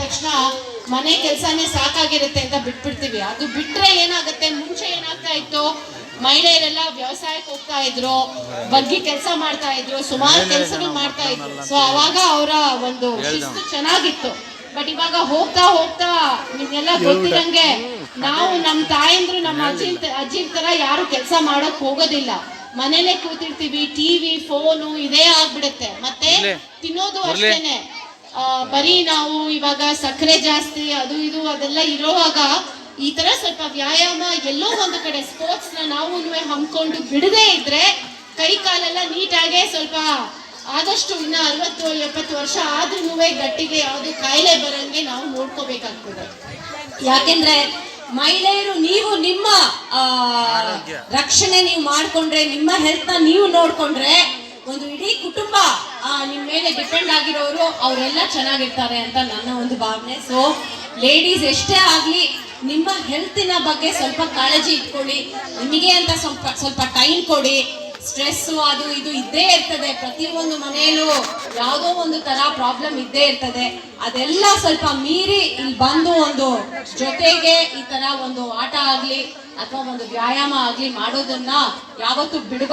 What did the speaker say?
ತಕ್ಷಣ ಮನೆ ಕೆಲಸನೇ ಸಾಕಾಗಿರುತ್ತೆ ಅಂತ ಬಿಟ್ಬಿಡ್ತೀವಿ. ಅದು ಬಿಟ್ರೆ ಏನಾಗುತ್ತೆ, ಮುಂಚೆ ಏನಾಗ್ತಾ ಇತ್ತು, ಮಹಿಳೆಯರೆಲ್ಲ ವ್ಯವಸಾಯಕ್ಕೆ ಹೋಗ್ತಾ ಇದ್ರು, ಬಗ್ಗಿ ಕೆಲಸ ಮಾಡ್ತಾ ಇದ್ರು, ಸುಮಾರು ಕೆಲಸಗಳು ಮಾಡ್ತಾ ಇದ್ರು. ಸೊ ಅವಾಗ ಅವರ ಒಂದು ಶಿಸ್ತು ಚೆನ್ನಾಗಿತ್ತು. ಬಟ್ ಇವಾಗ ಹೋಗ್ತಾ ಹೋಗ್ತಾ ನಿಮ್ಗೆಲ್ಲ ಗೊತ್ತಿರಂಗೆ ನಾವು ನಮ್ಮ ತಾಯಂದ್ರು ನಮ್ಮ ಅಜ್ಜಿ ತರ ಯಾರು ಕೆಲಸ ಮಾಡಕ್ ಹೋಗೋದಿಲ್ಲ. ಮನೇಲೆ ಕೂತಿರ್ತೀವಿ, ಟಿವಿ ಫೋನು ಇದೇ ಆಗ್ಬಿಡುತ್ತೆ. ಮತ್ತೆ ತಿನ್ನೋದು ಅಷ್ಟೇನೆ, ಬರೀ ನಾವು ಇವಾಗ ಸಕ್ಕರೆ ಜಾಸ್ತಿ ಅದು ಇದು ಅದೆಲ್ಲ ಇರೋವಾಗ ಈ ತರ ಸ್ವಲ್ಪ ವ್ಯಾಯಾಮ ಎಲ್ಲೋ ಒಂದು ಕಡೆ ಸ್ಪೋರ್ಟ್ಸ್ ನ ನಾವು ಹಮ್ಮಿಕೊಂಡು ಬಿಡದೇ ಇದ್ರೆ ಕೈ ಕಾಲೆಲ್ಲ ನೀಟಾಗೆ ಸ್ವಲ್ಪ ಆದಷ್ಟು ಇನ್ನ 60-70 ವರ್ಷ ಆದ್ರೂ ಗಟ್ಟಿಗೆ ಯಾವ್ದು ಕಾಯಿಲೆ ಬರಂಗೆ ನಾವು ನೋಡ್ಕೋಬೇಕಾಗ್ತದೆ. ಯಾಕೆಂದ್ರೆ ಮಹಿಳೆಯರು ನೀವು ನಿಮ್ಮ ರಕ್ಷಣೆ ನೀವು ಮಾಡ್ಕೊಂಡ್ರೆ, ನಿಮ್ಮ ಹೆಲ್ತ್ ನ ನೀವು ನೋಡ್ಕೊಂಡ್ರೆ ಒಂದು ಇಡೀ ಕುಟುಂಬ ನಿಮ್ ಮೇಲೆ ಡಿಪೆಂಡ್ ಆಗಿರೋರು ಅವರೆಲ್ಲ ಚೆನ್ನಾಗಿರ್ತಾರೆ ಅಂತ ನನ್ನ ಒಂದು ಭಾವನೆ. ಸೊ ಲೇಡೀಸ್ ಎಷ್ಟೇ ಆಗ್ಲಿ ನಿಮ್ಮ ಹೆಲ್ತಿನ ಬಗ್ಗೆ ಸ್ವಲ್ಪ ಕಾಳಜಿ ಇಟ್ಕೊಳ್ಳಿ. ನಿಮಗೆ ಅಂತ ಸ್ವಲ್ಪ ಟೈಮ್ ಕೊಡಿ. ಸ್ಟ್ರೆಸ್ಸು ಅದು ಇದು ಇದ್ದೇ ಇರ್ತದೆ, ಪ್ರತಿಯೊಂದು ಮನೆಯಲ್ಲೂ ಯಾವುದೋ ಒಂದು ತರ ಪ್ರಾಬ್ಲಮ್ ಇದ್ದೇ ಇರ್ತದೆ. ಅದೆಲ್ಲ ಸ್ವಲ್ಪ ಮೀರಿ ಇಲ್ಲಿ ಬಂದು ಒಂದು ಜೊತೆಗೆ ಈ ತರ ಒಂದು ಆಟ ಆಗ್ಲಿ ಅಥವಾ ಒಂದು ವ್ಯಾಯಾಮ ಆಗ್ಲಿ ಮಾಡೋದನ್ನ ಯಾವತ್ತೂ ಬಿಡಬಾರ್ದು.